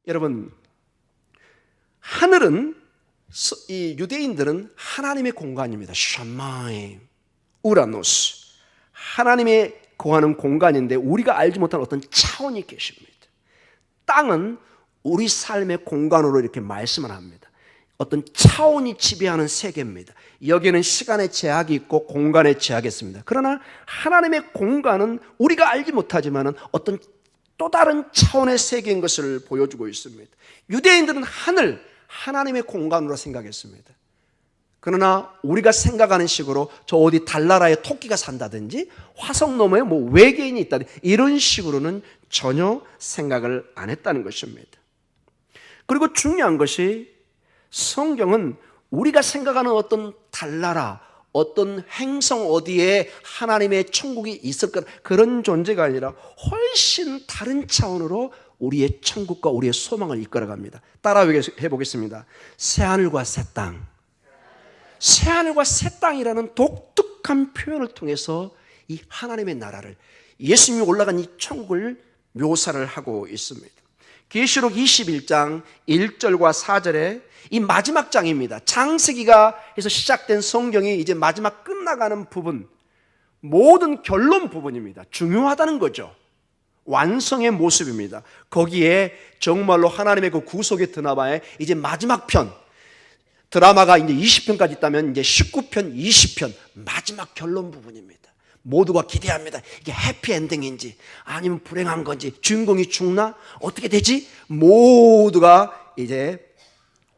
여러분, 하늘은, 이 유대인들은 하나님의 공간입니다. 샤마임, 우라노스, 하나님의 거하는 공간인데 우리가 알지 못하는 어떤 차원이 계십니다. 땅은 우리 삶의 공간으로 이렇게 말씀을 합니다. 어떤 차원이 지배하는 세계입니다. 여기에는 시간의 제약이 있고 공간의 제약이 있습니다. 그러나 하나님의 공간은 우리가 알지 못하지만 어떤 또 다른 차원의 세계인 것을 보여주고 있습니다. 유대인들은 하늘, 하나님의 공간으로 생각했습니다. 그러나 우리가 생각하는 식으로 저 어디 달나라에 토끼가 산다든지 화성 너머에 뭐 외계인이 있다든지 이런 식으로는 전혀 생각을 안 했다는 것입니다. 그리고 중요한 것이 성경은 우리가 생각하는 어떤 달나라, 어떤 행성 어디에 하나님의 천국이 있을 것, 그런 존재가 아니라 훨씬 다른 차원으로 우리의 천국과 우리의 소망을 이끌어갑니다. 따라 해보겠습니다. 새하늘과 새 땅. 새하늘과 새 땅이라는 독특한 표현을 통해서 이 하나님의 나라를, 예수님이 올라간 이 천국을 묘사를 하고 있습니다. 계시록 21장 1절과 4절에 이 마지막 장입니다. 창세기가 해서 시작된 성경이 이제 마지막 끝나가는 부분, 모든 결론 부분입니다. 중요하다는 거죠. 완성의 모습입니다. 거기에 정말로 하나님의 그 구속의 드라마의 이제 마지막 편, 드라마가 이제 20편까지 있다면 이제 19편, 20편 마지막 결론 부분입니다. 모두가 기대합니다. 이게 해피엔딩인지 아니면 불행한 건지, 주인공이 죽나? 어떻게 되지? 모두가 이제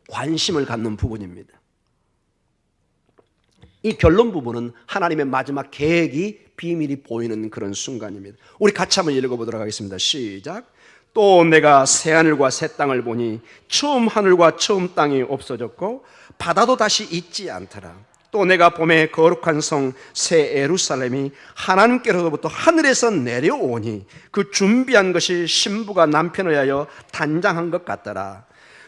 관심을 갖는 부분입니다. 이 결론 부분은 하나님의 마지막 계획이 비밀이 보이는 그런 순간입니다. 우리 같이 한번 읽어보도록 하겠습니다. 시작. 또 내가 새하늘과 새 땅을 보니 처음 하늘과 처음 땅이 없어졌고 바다도 다시 있지 않더라. 또 내가 봄에 거룩한 성 새 예루살렘이 하나님께로부터 하늘에서 내려오니 그 준비한 것이 신부가 남편을 위하여 단장한 것 같더라.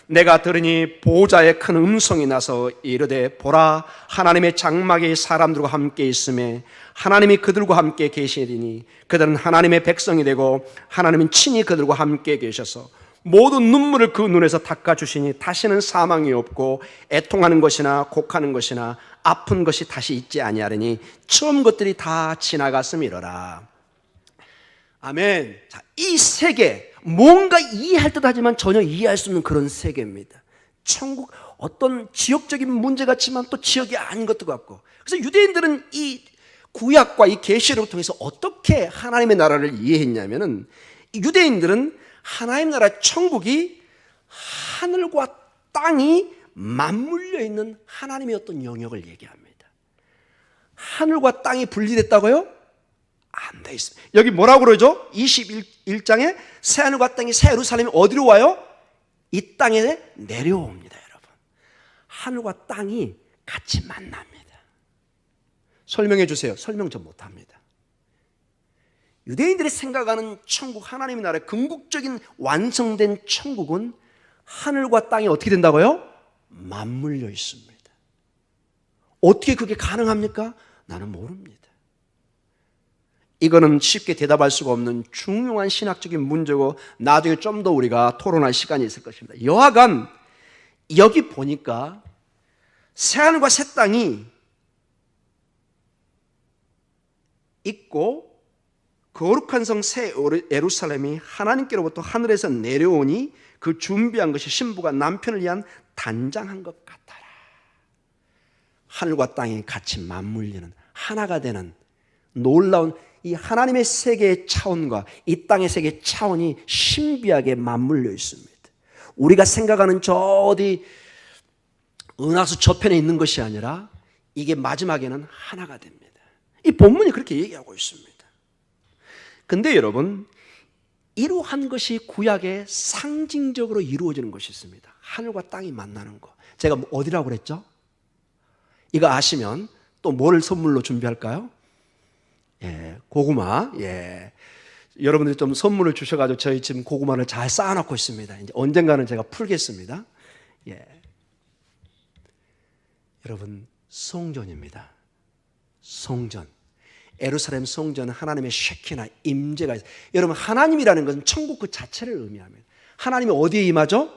내가 들으니 보호자의 큰 음성이 나서 이르되 보라, 하나님의 장막이 사람들과 함께 있음에 하나님이 그들과 함께 계시리니 그들은 하나님의 백성이 되고 하나님은 친히 그들과 함께 계셔서 모든 눈물을 그 눈에서 닦아주시니 다시는 사망이 없고 애통하는 것이나 곡하는 것이나 아픈 것이 다시 있지 아니하리니 처음 것들이 다 지나갔음이로라. 아멘. 자, 이 세계, 뭔가 이해할 듯 하지만 전혀 이해할 수 없는 그런 세계입니다. 천국, 어떤 지역적인 문제 같지만 또 지역이 아닌 것도 같고. 그래서 유대인들은 이 구약과 이 계시록을 통해서 어떻게 하나님의 나라를 이해했냐면은, 유대인들은 하나님 나라 천국이 하늘과 땅이 맞물려 있는 하나님의 어떤 영역을 얘기합니다. 하늘과 땅이 분리됐다고요? 안 돼 있습니다. 여기 뭐라고 그러죠? 21장에 새하늘과 땅이 새 예루살렘이 어디로 와요? 이 땅에 내려옵니다, 여러분. 하늘과 땅이 같이 만납니다. 설명해 주세요. 설명 좀 못합니다. 유대인들이 생각하는 천국, 하나님의 나라의 궁극적인 완성된 천국은 하늘과 땅이 어떻게 된다고요? 맞물려 있습니다. 어떻게 그게 가능합니까? 나는 모릅니다. 이거는 쉽게 대답할 수가 없는 중요한 신학적인 문제고 나중에 좀 더 우리가 토론할 시간이 있을 것입니다. 여하간 여기 보니까 새하늘과 새 땅이 있고 거룩한 성 새 예루살렘이 하나님께로부터 하늘에서 내려오니 그 준비한 것이 신부가 남편을 위한 단장한 것 같아라. 하늘과 땅이 같이 맞물리는, 하나가 되는 놀라운 이 하나님의 세계의 차원과 이 땅의 세계의 차원이 신비하게 맞물려 있습니다. 우리가 생각하는 저 어디 은하수 저편에 있는 것이 아니라 이게 마지막에는 하나가 됩니다. 이 본문이 그렇게 얘기하고 있습니다. 근데 여러분, 이러한 것이 구약에 상징적으로 이루어지는 것이 있습니다. 하늘과 땅이 만나는 거. 제가 어디라고 그랬죠? 이거 아시면 또 뭘 선물로 준비할까요? 예, 고구마. 예. 여러분들이 좀 선물을 주셔가지고 저희 지금 고구마를 잘 쌓아놓고 있습니다. 이제 언젠가는 제가 풀겠습니다. 예. 여러분, 성전입니다. 성전. 예루살렘 성전은 하나님의 쉐키나 임재가 있어요. 여러분, 하나님이라는 것은 천국 그 자체를 의미합니다. 하나님이 어디에 임하죠?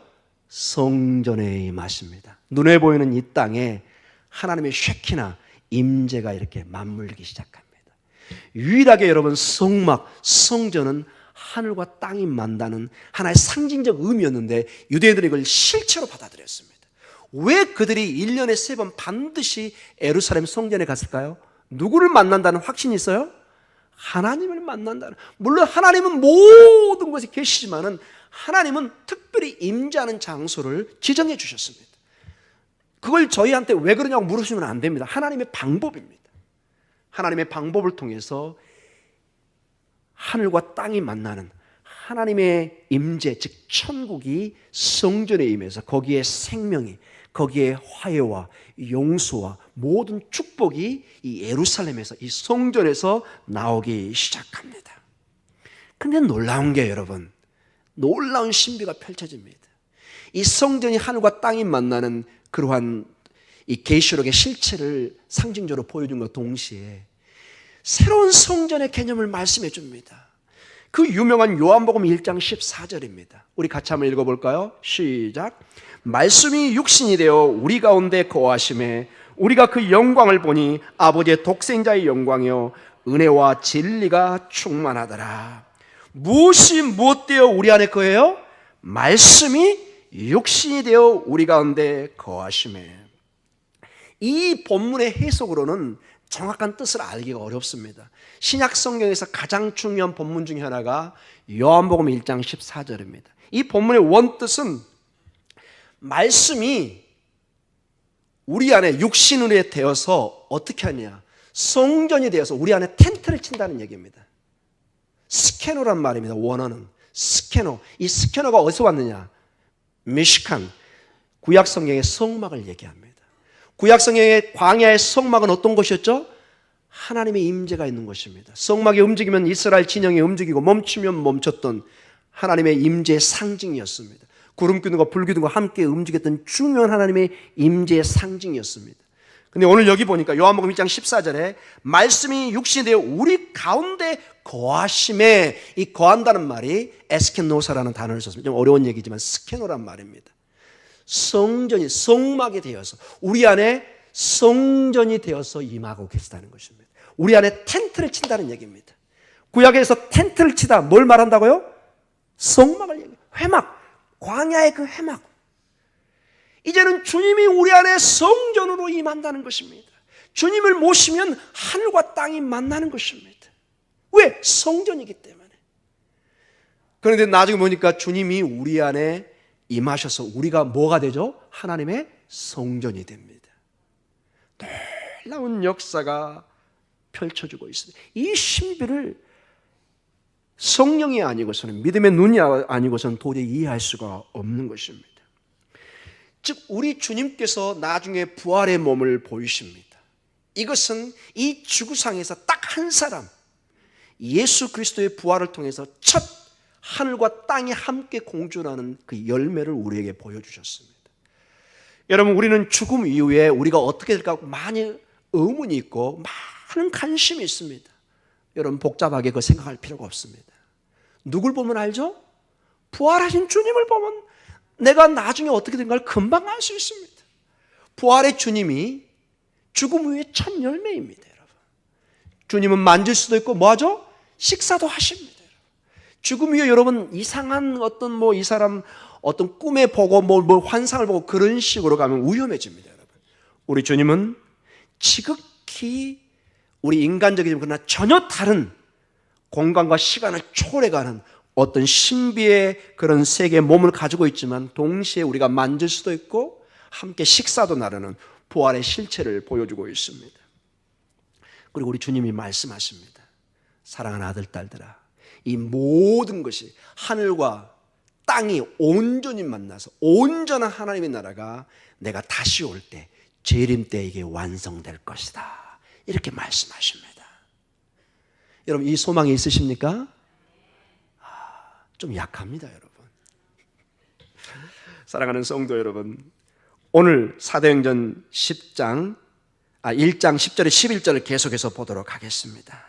성전에 임하십니다. 눈에 보이는 이 땅에 하나님의 쉐키나 임재가 이렇게 맞물리기 시작합니다. 유일하게 여러분 성전은 하늘과 땅이 만나는 하나의 상징적 의미였는데 유대인들이 이걸 실체로 받아들였습니다. 왜 그들이 1년에 3번 반드시 예루살렘 성전에 갔을까요? 누구를 만난다는 확신이 있어요? 하나님을 만난다는. 물론 하나님은 모든 곳에 계시지만은 하나님은 특별히 임재하는 장소를 지정해 주셨습니다. 그걸 저희한테 왜 그러냐고 물으시면 안 됩니다. 하나님의 방법입니다. 하나님의 방법을 통해서 하늘과 땅이 만나는 하나님의 임재, 즉 천국이 성전에 임해서 거기에 생명이, 거기에 화해와 용서와 모든 축복이 이 예루살렘에서, 이 성전에서 나오기 시작합니다. 근데 놀라운 게 여러분, 놀라운 신비가 펼쳐집니다. 이 성전이 하늘과 땅이 만나는 그러한 이 계시록의 실체를 상징적으로 보여준 것 동시에 새로운 성전의 개념을 말씀해 줍니다. 그 유명한 요한복음 1장 14절입니다. 우리 같이 한번 읽어볼까요? 시작. 말씀이 육신이 되어 우리 가운데 거하심에 우리가 그 영광을 보니 아버지의 독생자의 영광이요 은혜와 진리가 충만하더라. 무엇이 무엇되어 우리 안에 거해요? 말씀이 육신이 되어 우리 가운데 거하심에. 이 본문의 해석으로는 정확한 뜻을 알기가 어렵습니다. 신약 성경에서 가장 중요한 본문 중에 하나가 요한복음 1장 14절입니다. 이 본문의 원뜻은 말씀이 우리 안에 육신으로 되어서 어떻게 하냐, 성전이 되어서 우리 안에 텐트를 친다는 얘기입니다. 스케노란 말입니다. 원어는 스케노. 이 스케노가 어디서 왔느냐? 미시칸, 구약 성경의 성막을 얘기합니다. 구약 성경의 광야의 성막은 어떤 곳이었죠? 하나님의 임재가 있는 곳입니다. 성막이 움직이면 이스라엘 진영이 움직이고 멈추면 멈췄던 하나님의 임재의 상징이었습니다. 구름 기둥과 불 기둥과 함께 움직였던 중요한 하나님의 임재의 상징이었습니다. 근데 오늘 여기 보니까 요한복음 1장 14절에 말씀이 육신이 되어 우리 가운데 거하심에, 이 거한다는 말이 에스케노사라는 단어를 썼습니다. 좀 어려운 얘기지만 스케노란 말입니다. 성전이, 성막이 되어서 우리 안에 성전이 되어서 임하고 계시다는 것입니다. 우리 안에 텐트를 친다는 얘기입니다. 구약에서 텐트를 치다 뭘 말한다고요? 성막을 얘기해요. 회막, 광야의 그 회막. 이제는 주님이 우리 안에 성전으로 임한다는 것입니다. 주님을 모시면 하늘과 땅이 만나는 것입니다. 왜? 성전이기 때문에. 그런데 나중에 보니까 주님이 우리 안에 임하셔서 우리가 뭐가 되죠? 하나님의 성전이 됩니다. 놀라운 역사가 펼쳐지고 있습니다. 이 신비를 성령이 아니고서는, 믿음의 눈이 아니고서는 도저히 이해할 수가 없는 것입니다. 즉 우리 주님께서 나중에 부활의 몸을 보이십니다. 이것은 이 지구상에서 딱 한 사람, 예수 그리스도의 부활을 통해서 첫 하늘과 땅이 함께 공존하는 그 열매를 우리에게 보여주셨습니다. 여러분, 우리는 죽음 이후에 우리가 어떻게 될까 많이 의문이 있고 많은 관심이 있습니다. 여러분, 복잡하게 그 생각할 필요가 없습니다. 누굴 보면 알죠? 부활하신 주님을 보면 내가 나중에 어떻게 된가를 금방 알 수 있습니다. 부활의 주님이 죽음 후의 첫 열매입니다, 여러분. 주님은 만질 수도 있고 뭐하죠? 식사도 하십니다. 여러분. 죽음 후에 여러분 이상한 어떤 이 사람 어떤 꿈에 보고 뭐 환상을 보고 그런 식으로 가면 위험해집니다, 여러분. 우리 주님은 지극히 우리 인간적이지만 그러나 전혀 다른 공간과 시간을 초월해가는 어떤 신비의 그런 세계의 몸을 가지고 있지만 동시에 우리가 만질 수도 있고 함께 식사도 나누는 부활의 실체를 보여주고 있습니다. 그리고 우리 주님이 말씀하십니다. 사랑하는 아들, 딸들아, 이 모든 것이 하늘과 땅이 온전히 만나서 온전한 하나님의 나라가 내가 다시 올 때, 재림 때 이게 완성될 것이다. 이렇게 말씀하십니다. 여러분, 이 소망이 있으십니까? 좀 약합니다, 여러분. 사랑하는 성도 여러분, 오늘 사도행전 1장 10절에 11절을 계속해서 보도록 하겠습니다.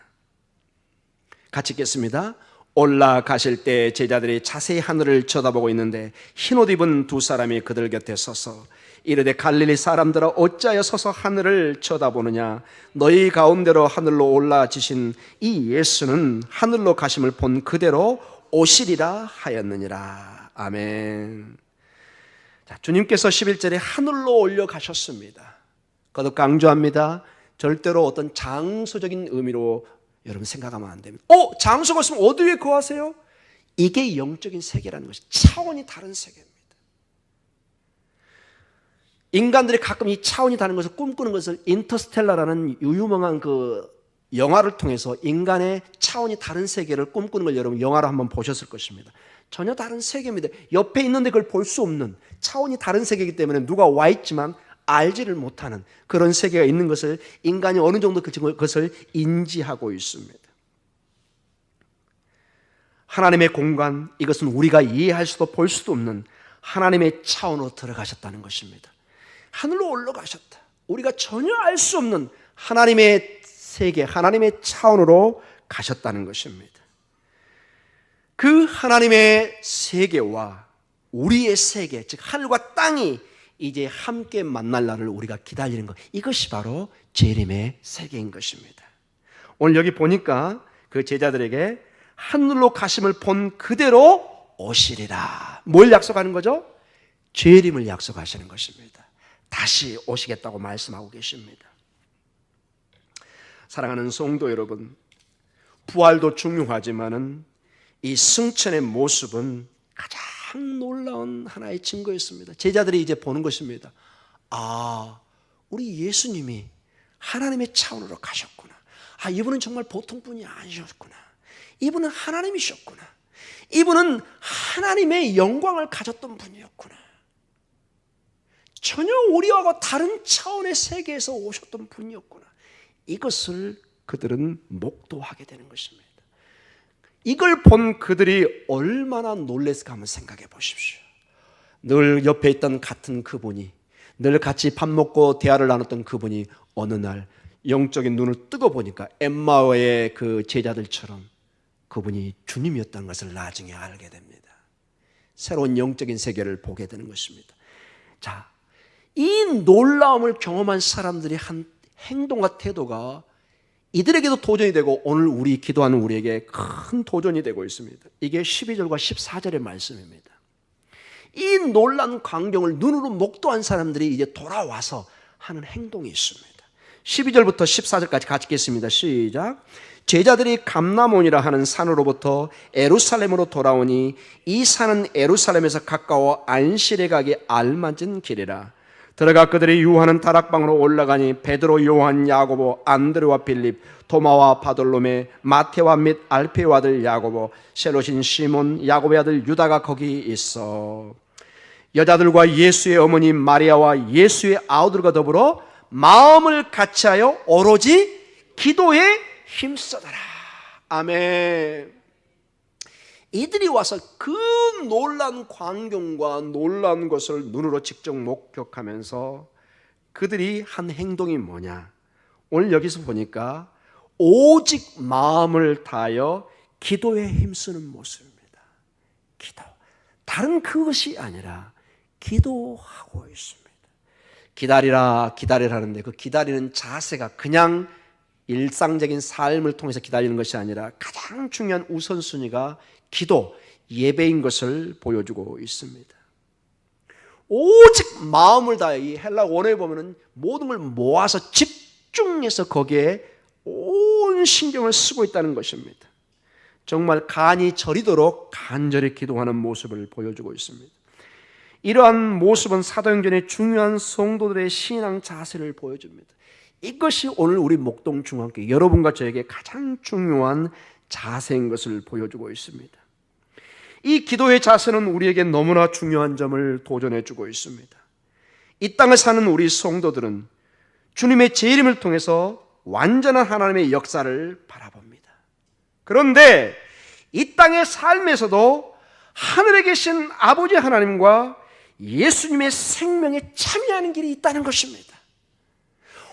같이 읽겠습니다. 올라가실 때 제자들이 자세히 하늘을 쳐다보고 있는데 흰옷 입은 두 사람이 그들 곁에 서서 이르되 갈릴리 사람들아 어찌하여 서서 하늘을 쳐다보느냐 너희 가운데로 하늘로 올라지신 이 예수는 하늘로 가심을 본 그대로 오시리라 하였느니라. 아멘. 자, 주님께서 11절에 하늘로 올려가셨습니다. 거듭 강조합니다. 절대로 어떤 장소적인 의미로 여러분 생각하면 안 됩니다. 장소가 있으면 어디에 거하세요? 이게 영적인 세계라는 것이 차원이 다른 세계입니다. 인간들이 가끔 이 차원이 다른 것을 꿈꾸는 것을 인터스텔라라는 유명한 그 영화를 통해서 인간의 차원이 다른 세계를 꿈꾸는 걸 여러분 영화로 한번 보셨을 것입니다. 전혀 다른 세계입니다. 옆에 있는데 그걸 볼 수 없는 차원이 다른 세계이기 때문에 누가 와 있지만 알지를 못하는 그런 세계가 있는 것을 인간이 어느 정도 그것을 인지하고 있습니다. 하나님의 공간, 이것은 우리가 이해할 수도 볼 수도 없는 하나님의 차원으로 들어가셨다는 것입니다. 하늘로 올라가셨다. 우리가 전혀 알 수 없는 하나님의 세계, 하나님의 차원으로 가셨다는 것입니다. 그 하나님의 세계와 우리의 세계, 즉 하늘과 땅이 이제 함께 만날 날을 우리가 기다리는 것, 이것이 바로 재림의 세계인 것입니다. 오늘 여기 보니까 그 제자들에게 하늘로 가심을 본 그대로 오시리라. 뭘 약속하는 거죠? 재림을 약속하시는 것입니다. 다시 오시겠다고 말씀하고 계십니다. 사랑하는 성도 여러분, 부활도 중요하지만은 이 승천의 모습은 가장 놀라운 하나의 증거였습니다. 제자들이 이제 보는 것입니다. 우리 예수님이 하나님의 차원으로 가셨구나. 이분은 정말 보통 분이 아니셨구나. 이분은 하나님이셨구나. 이분은 하나님의 영광을 가졌던 분이었구나. 전혀 우리와 다른 차원의 세계에서 오셨던 분이었구나. 이것을 그들은 목도하게 되는 것입니다. 이걸 본 그들이 얼마나 놀랬을까 한번 생각해 보십시오. 늘 옆에 있던 같은 그분이, 늘 같이 밥 먹고 대화를 나눴던 그분이 어느 날 영적인 눈을 뜨고 보니까 엠마오의 그 제자들처럼 그분이 주님이었다는 것을 나중에 알게 됩니다. 새로운 영적인 세계를 보게 되는 것입니다. 자, 이 놀라움을 경험한 사람들이 한 행동과 태도가 이들에게도 도전이 되고 오늘 우리 기도하는 우리에게 큰 도전이 되고 있습니다. 이게 12절과 14절의 말씀입니다. 이 놀란 광경을 눈으로 목도한 사람들이 이제 돌아와서 하는 행동이 있습니다. 12절부터 14절까지 같이 읽겠습니다. 시작. 제자들이 감람온이라 하는 산으로부터 예루살렘으로 돌아오니 이 산은 예루살렘에서 가까워 안실에 가기 알맞은 길이라. 들어가 그들이 유하는 다락방으로 올라가니 베드로, 요한, 야고보, 안드레와 빌립, 도마와 바돌로메, 마테와 및 알페의 아들 야고보, 셀롯인 시몬, 야고보의 아들 유다가 거기 있어. 여자들과 예수의 어머니 마리아와 예수의 아우들과 더불어 마음을 같이하여 오로지 기도에 힘써더라. 아멘. 이들이 와서 그 놀란 광경과 놀란 것을 눈으로 직접 목격하면서 그들이 한 행동이 뭐냐? 오늘 여기서 보니까 오직 마음을 다하여 기도에 힘쓰는 모습입니다. 기도. 다른 그것이 아니라 기도하고 있습니다. 기다리라, 기다리라 하는데 그 기다리는 자세가 그냥 일상적인 삶을 통해서 기다리는 것이 아니라 가장 중요한 우선순위가 기도, 예배인 것을 보여주고 있습니다. 오직 마음을 다해, 이 헬라 원어에 보면은 모든 걸 모아서 집중해서 거기에 온 신경을 쓰고 있다는 것입니다. 정말 간이 저리도록 간절히 기도하는 모습을 보여주고 있습니다. 이러한 모습은 사도행전의 중요한 성도들의 신앙 자세를 보여줍니다. 이것이 오늘 우리 목동중앙교회 여러분과 저에게 가장 중요한 자세인 것을 보여주고 있습니다. 이 기도의 자세는 우리에게 너무나 중요한 점을 도전해주고 있습니다. 이 땅을 사는 우리 성도들은 주님의 재림을 통해서 완전한 하나님의 역사를 바라봅니다. 그런데 이 땅의 삶에서도 하늘에 계신 아버지 하나님과 예수님의 생명에 참여하는 길이 있다는 것입니다.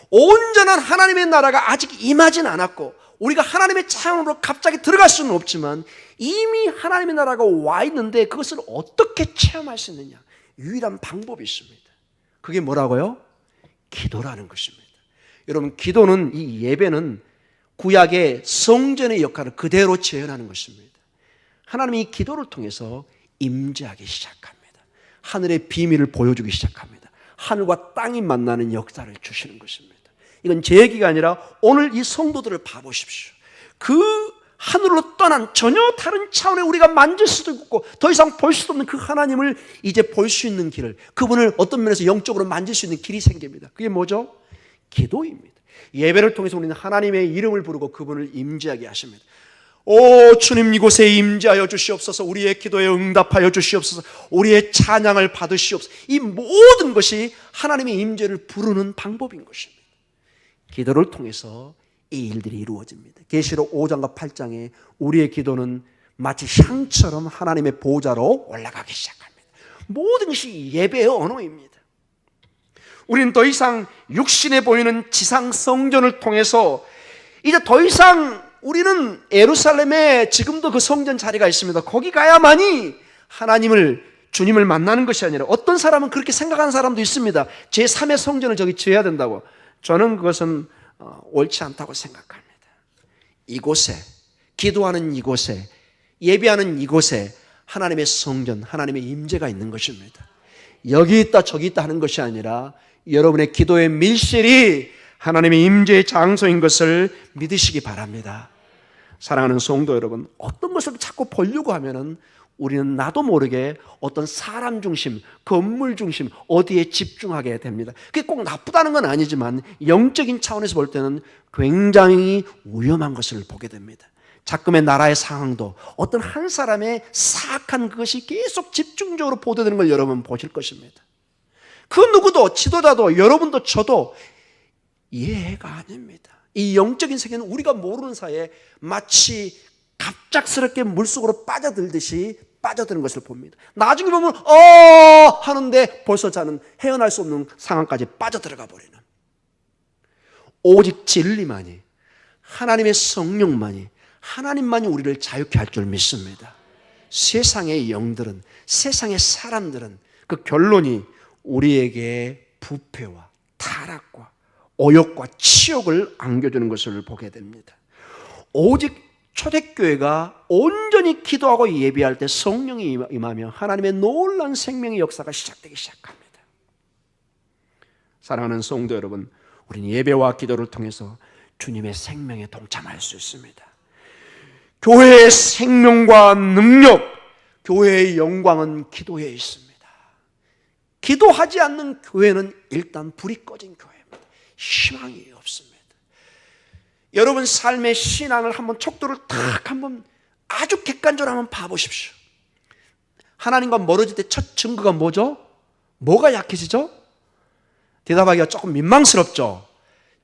온전한 하나님의 나라가 아직 임하진 않았고 우리가 하나님의 차원으로 갑자기 들어갈 수는 없지만 이미 하나님의 나라가 와 있는데 그것을 어떻게 체험할 수 있느냐? 유일한 방법이 있습니다. 그게 뭐라고요? 기도라는 것입니다. 여러분, 기도는, 이 예배는 구약의 성전의 역할을 그대로 재현하는 것입니다. 하나님이 이 기도를 통해서 임재하기 시작합니다. 하늘의 비밀을 보여주기 시작합니다. 하늘과 땅이 만나는 역사를 주시는 것입니다. 이건 제 얘기가 아니라 오늘 이 성도들을 봐보십시오. 그 하늘로 떠난 전혀 다른 차원에 우리가 만질 수도 없고 더 이상 볼 수도 없는 그 하나님을 이제 볼 수 있는 길을, 그분을 어떤 면에서 영적으로 만질 수 있는 길이 생깁니다. 그게 뭐죠? 기도입니다. 예배를 통해서 우리는 하나님의 이름을 부르고 그분을 임재하게 하십니다. 오 주님, 이곳에 임재하여 주시옵소서. 우리의 기도에 응답하여 주시옵소서. 우리의 찬양을 받으시옵소서. 이 모든 것이 하나님의 임재를 부르는 방법인 것입니다. 기도를 통해서 이 일들이 이루어집니다. 계시록 5장과 8장에 우리의 기도는 마치 향처럼 하나님의 보좌로 올라가기 시작합니다. 모든 것이 예배의 언어입니다. 우리는 더 이상 육신에 보이는 지상 성전을 통해서 이제 더 이상 우리는 예루살렘에 지금도 그 성전 자리가 있습니다. 거기 가야만이 하나님을, 주님을 만나는 것이 아니라, 어떤 사람은 그렇게 생각하는 사람도 있습니다. 제3의 성전을 저기 지어야 된다고. 저는 그것은 옳지 않다고 생각합니다. 이곳에, 기도하는 이곳에, 예배하는 이곳에 하나님의 성전, 하나님의 임재가 있는 것입니다. 여기 있다 저기 있다 하는 것이 아니라 여러분의 기도의 밀실이 하나님의 임재의 장소인 것을 믿으시기 바랍니다. 사랑하는 성도 여러분, 어떤 것을 자꾸 보려고 하면은 우리는 나도 모르게 어떤 사람 중심, 건물 중심, 어디에 집중하게 됩니다. 그게 꼭 나쁘다는 건 아니지만 영적인 차원에서 볼 때는 굉장히 위험한 것을 보게 됩니다. 자금의 나라의 상황도 어떤 한 사람의 사악한 그것이 계속 집중적으로 보도되는 걸 여러분 보실 것입니다. 그 누구도, 지도자도, 여러분도 저도 이해가 아닙니다. 이 영적인 세계는 우리가 모르는 사이에 마치 갑작스럽게 물속으로 빠져들듯이 빠져드는 것을 봅니다. 나중에 보면 하는데 벌써 저는 헤어날 수 없는 상황까지 빠져들어가 버리는, 오직 진리만이, 하나님의 성령만이, 하나님만이 우리를 자유케 할 줄 믿습니다. 세상의 영들은, 세상의 사람들은 그 결론이 우리에게 부패와 타락과 오욕과 치욕을 안겨주는 것을 보게 됩니다. 오직 초대교회가 온전히 기도하고 예배할 때 성령이 임하며 하나님의 놀라운 생명의 역사가 시작되기 시작합니다. 사랑하는 성도 여러분, 우리는 예배와 기도를 통해서 주님의 생명에 동참할 수 있습니다. 교회의 생명과 능력, 교회의 영광은 기도에 있습니다. 기도하지 않는 교회는 일단 불이 꺼진 교회입니다. 희망이 없습니다. 여러분 삶의 신앙을 한번 척도를 탁 한번 아주 객관적으로 한번 봐보십시오. 하나님과 멀어질 때 첫 증거가 뭐죠? 뭐가 약해지죠? 대답하기가 조금 민망스럽죠.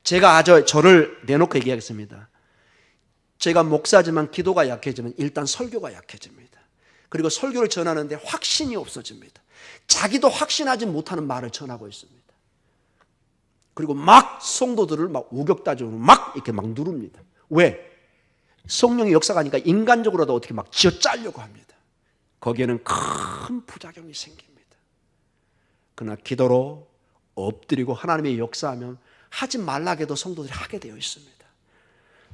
제가 저를 내놓고 얘기하겠습니다. 제가 목사지만 기도가 약해지면 일단 설교가 약해집니다. 그리고 설교를 전하는데 확신이 없어집니다. 자기도 확신하지 못하는 말을 전하고 있습니다. 그리고 막 성도들을 막 우격다짐으로 막 이렇게 막 누릅니다. 왜? 성령의 역사가 아니까 인간적으로도 어떻게 막 쥐어짜려고 합니다. 거기에는 큰 부작용이 생깁니다. 그러나 기도로 엎드리고 하나님의 역사하면 하지 말라 해도 성도들이 하게 되어 있습니다.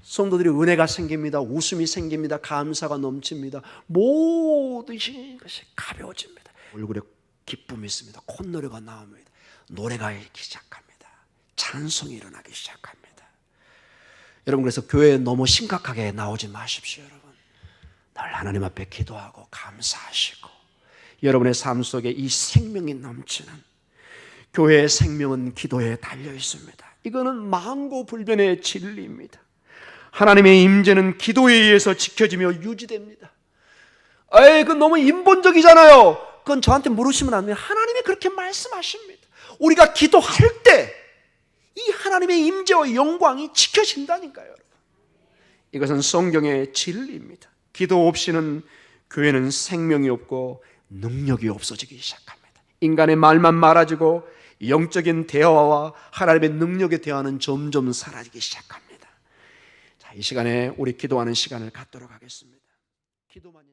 성도들이 은혜가 생깁니다. 웃음이 생깁니다. 감사가 넘칩니다. 모든 것이 가벼워집니다. 얼굴에 기쁨이 있습니다. 콧노래가 나옵니다. 노래가 있기 시작합니다. 찬송이 일어나기 시작합니다. 여러분, 그래서 교회에 너무 심각하게 나오지 마십시오. 여러분, 늘 하나님 앞에 기도하고 감사하시고 여러분의 삶 속에 이 생명이 넘치는, 교회의 생명은 기도에 달려 있습니다. 이거는 만고불변의 진리입니다. 하나님의 임재는 기도에 의해서 지켜지며 유지됩니다. 그건 너무 인본적이잖아요. 그건 저한테 물으시면 안 돼요. 하나님이 그렇게 말씀하십니다. 우리가 기도할 때 이 하나님의 임재와 영광이 지켜진다니까요. 여러분. 이것은 성경의 진리입니다. 기도 없이는 교회는 생명이 없고 능력이 없어지기 시작합니다. 인간의 말만 많아지고 영적인 대화와 하나님의 능력의 대화는 점점 사라지기 시작합니다. 자, 이 시간에 우리 기도하는 시간을 갖도록 하겠습니다. 기도만